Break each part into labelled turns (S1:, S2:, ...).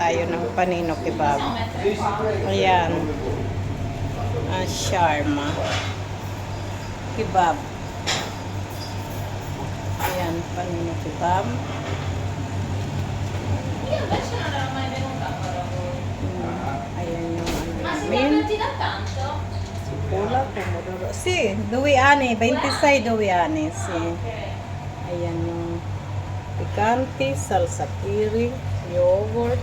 S1: tayo ng panino kebab. Ayan. Shawarma. Kebab. Ayan, panino kebab. Ayan yung namin. Pula, pomodoro. Si, duwi ani. 26 duwi ani. Si. Ayan yung picante, salsa kiri, yogurt,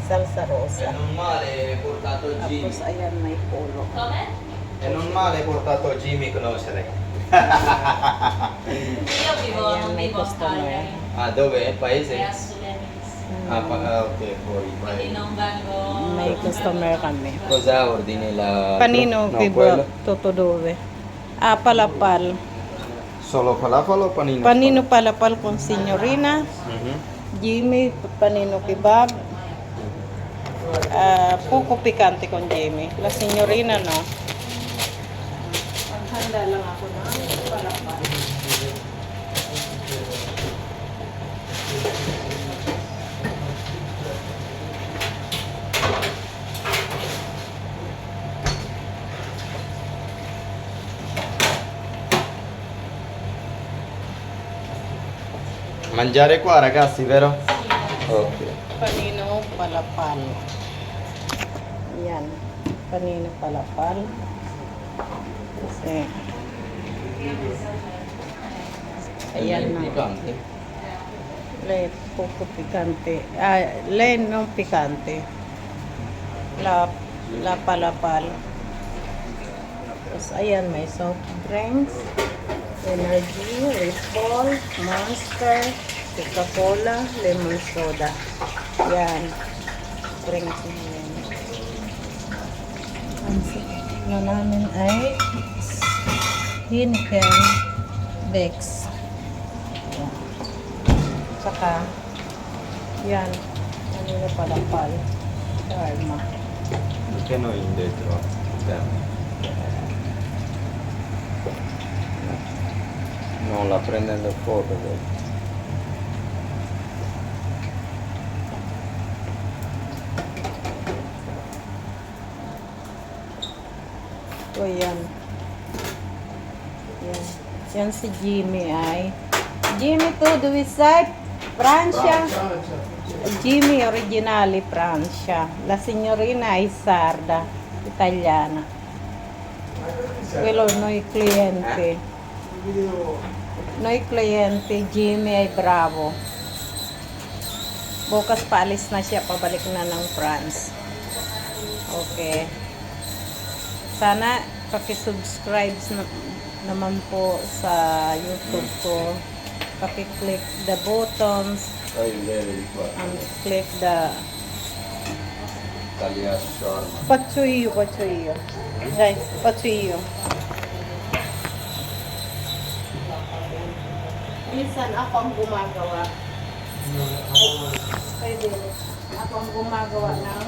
S1: salsa rosa. Tapos ayan may polo.
S2: E non male portato Jimmy conoscere.
S3: Io vivo,
S1: Ayan,
S3: non
S1: may
S3: vivo a
S1: customer.
S3: Cagliari,
S2: Ah, dove? Paese?
S3: è a Sulenis.
S2: Ok, poi
S3: Quindi
S2: vai.
S3: non vengo.
S1: May customer kami.
S2: Cosa ordini la...
S1: Panino
S2: no,
S1: kebab,
S2: quello.
S1: totodove. Palapal.
S2: Solo falafel o panino?
S1: Panino palapal con signorina.
S2: Mhm.
S1: Jimmy, panino kebab. Poco picante con Jimmy. La signorina no. Paghanda lang ako ng palapal.
S2: Mangiare qua ragazzi, vero? Ok.
S1: Panino palapal. Yan. Panino palapal. Kasi ayan na.
S2: Picante.
S1: Le poco picante. Le non picante. La palapal. Tapos ayan, may soft drinks, energy, Red Bull, Monster, Coca-Cola, lemon soda. Yan. Drinks na yan. Ang na namin ay Heineken Bex. Yan. Saka, yan. Kanina palapal. Shawarma.
S2: Perché noi in dentro? Non la prendendo foto.
S1: So, yan. Yan. Yan si Jimmy ay. Jimmy to, do we say Francia? Jimmy originali Francia. La signorina ay sarda, italiana. Quello noi cliente. Noi cliente, Jimmy ay bravo. Bukas paalis na siya, pabalik na ng France. Okay. Sana paki-subscribe naman po sa YouTube ko. Paki-click the buttons and click the
S2: Tagliare shawarma.
S1: faccio io. Dai, faccio io. Minsan ako ang gumagawa. Pwede. Ako ang gumagawa ng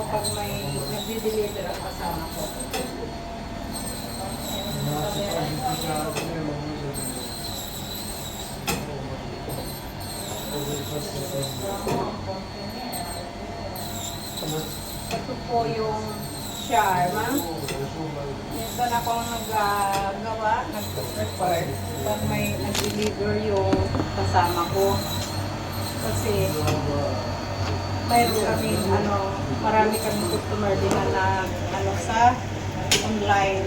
S1: pag may nagdi-deliver ang kasama ko. Ito po yung shawarma. Minsan akong nagagawa, nag-prepare pag may nag-deliver yung kasama ko. Kasi mayroon kami, marami kami customer din na sa online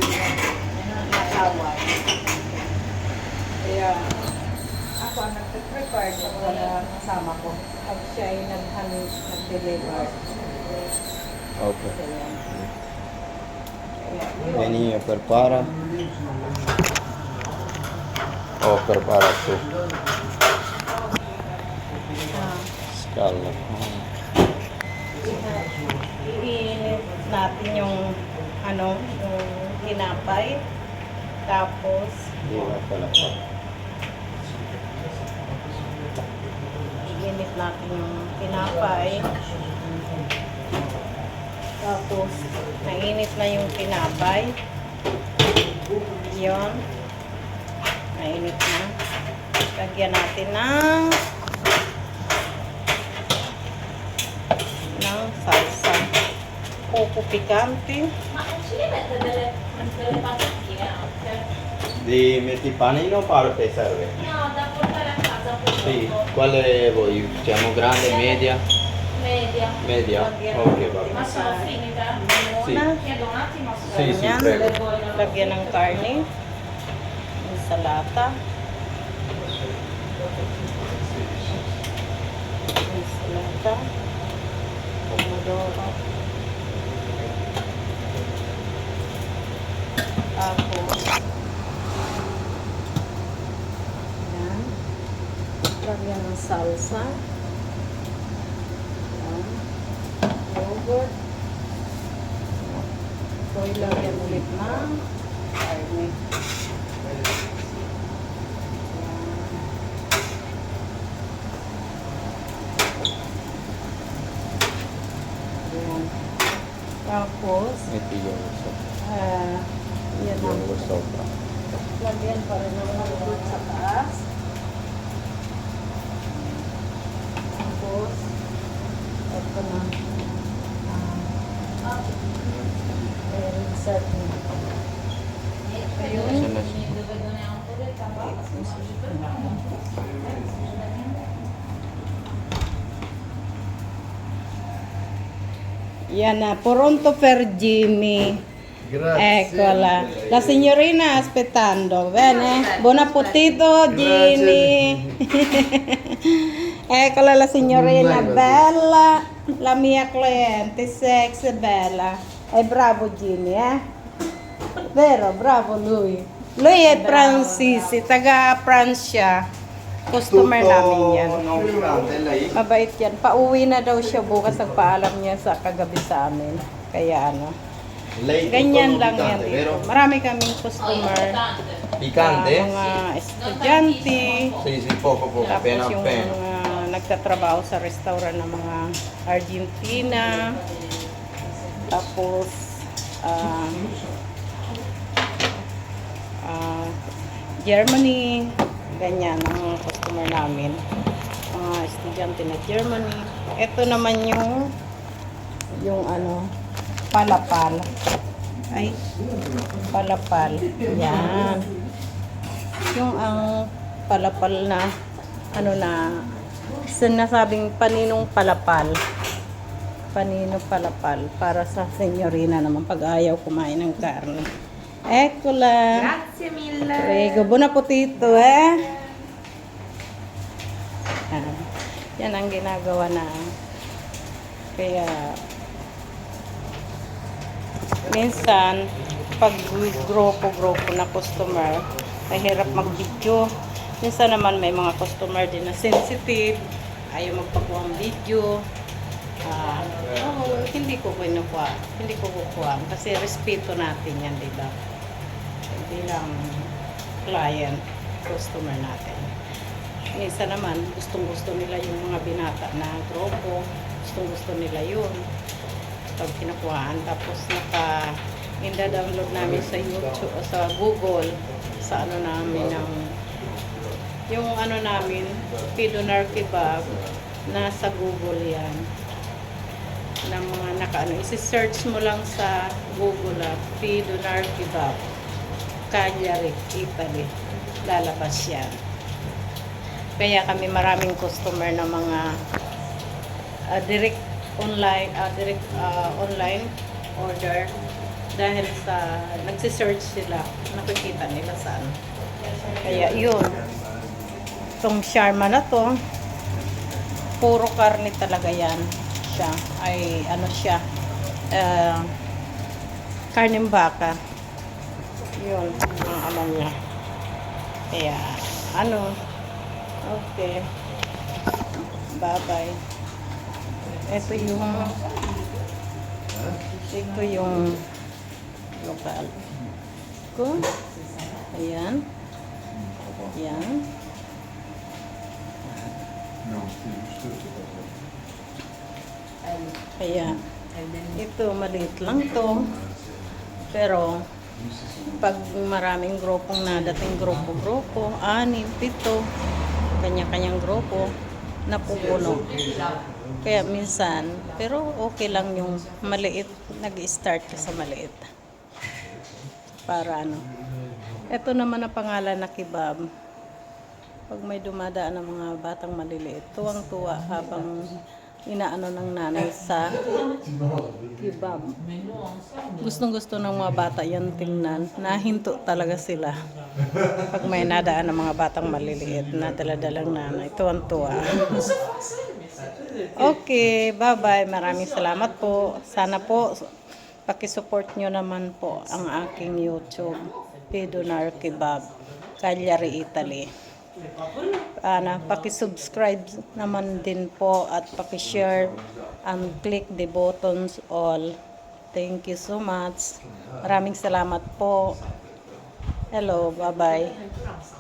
S1: na tawag. Kaya ako ang nag-prepare sa mga kasama ko pag siya ay nag-deliver.
S2: Ok. Benigno prepara. Oh, prepara tu. Scalla.
S1: Iinit natin yung yung tinapay. Tapos iinit natin yung tinapay. Tapos nainit na yung tinapay. Yun. Nainit na. Lagyan natin ng poco picante.
S2: Di metti panino o parte serve?
S3: No, da portare a casa pure.
S2: Sì, quale vuoi? Diciamo grande, media?
S3: Media.
S2: Media?
S1: Lagyan
S2: Ok, va
S3: Ma
S2: bene.
S3: sono finita?
S2: Sì.
S3: Chiedo un attimo.
S2: Sì, sì,
S1: Ganyan.
S2: prego.
S1: Lagyan ng karne. Insalata. Insalata. Pomodoro. Tapos, yan. Lagyan ng salsa. Yan. Yogurt. So, ilagyan ulit ng karne. Yan. Tapos,
S2: Metti yogurt
S1: yan ang
S2: yogurt sopra.
S1: lagyan pa rin ng yogurt sa taas. Tapos, ito na. Insert na. Ayun.
S2: Adesso lascio.
S1: Yan na, pronto per Jimmy. Eccola, la signorina aspettando, bene? Buon appetito Jimmy. Eccola la signorina bella, la mia cliente sexy bella. È bravo Jimmy, eh? Vero, bravo lui. Lui è Francesi, taga Francia. Customer namin yan.
S2: Nonostante lei?
S1: Mabait yan. Pauwi na daw siya bukas. Nagpaalam niya sa kagabi sa amin. Kaya ano.
S2: Lei tutto
S1: Ganyan
S2: non
S1: lang yan
S2: piccante,
S1: dito.
S2: vero?
S1: Marami kaming customer.
S2: Piccante?
S1: Mga estudyante.
S2: Sì, sì, poco poco,
S1: Tapos
S2: appena
S1: yung
S2: appena.
S1: nagtatrabaho sa restaurant ng mga Argentina. Tapos Germany. Ganyan ang mga customer namin. Mga estudyante na Germany. Ito naman yung ano, palapal. Ay, palapal. Yan. Yung ang palapal na ano na sinasabing paninong palapal. Paninong palapal para sa senyorina naman pag ayaw kumain ng karne. Eccola.
S3: Grazie mille.
S1: Prego, buon appetito, eh. Ah, yan ang ginagawa na. Kaya, minsan, pag grupo-grupo na customer, mahirap mag-video. Minsan naman may mga customer din na sensitive, ayaw magpakuha ang video. Hindi ko kukuha kasi respeto natin yan, di ba? Bilang client, customer natin. Minsan naman, gustong-gusto nila yung mga binata na grupo, gustong-gusto nila yun. Pag kinakuhaan, tapos inda-download namin sa YouTube, sa Google, sa ano namin ng yung ano namin, Pidonar Kebab, nasa Google yan. Na mga nakaano, isi-search mo lang sa Google Pidonar Kebab, Cagliari, Italy. Lalabas yan. Kaya kami maraming customer na mga direct online order dahil sa nagsi-search sila, nakikita nila saan. Kaya yun. Itong shawarma na to, puro karne talaga yan. Siya ay ano siya, karneng baka. Yun ang ano niya. Kaya ano, okay, bye bye. Ito yung lokal ko. Ayan. Ayan. Kaya ito maliit lang to, pero pag maraming grupong nadating grupo-grupo, 6, 7, kanya-kanyang grupo, napupuno. Kaya minsan, pero okay lang yung maliit, nag-start ka sa maliit. Para ano. Ito naman ang pangalan na kebab. Pag may dumadaan ng mga batang maliliit, tuwang-tuwa habang inaano ng nanay sa kebab. Gustong-gusto ng mga bata yan tingnan. Nahinto talaga sila. Pag may nadaan ng mga batang maliliit na daladalang nanay, tuwang-tuwa. Okay, bye-bye. Maraming salamat po. Sana po pakisupport nyo naman po ang aking YouTube, Pidonar Kebab, Cagliari, Italy. Pakisubscribe naman din po at pakishare and click the buttons all. Thank you so much. Maraming salamat po. Hello, bye-bye.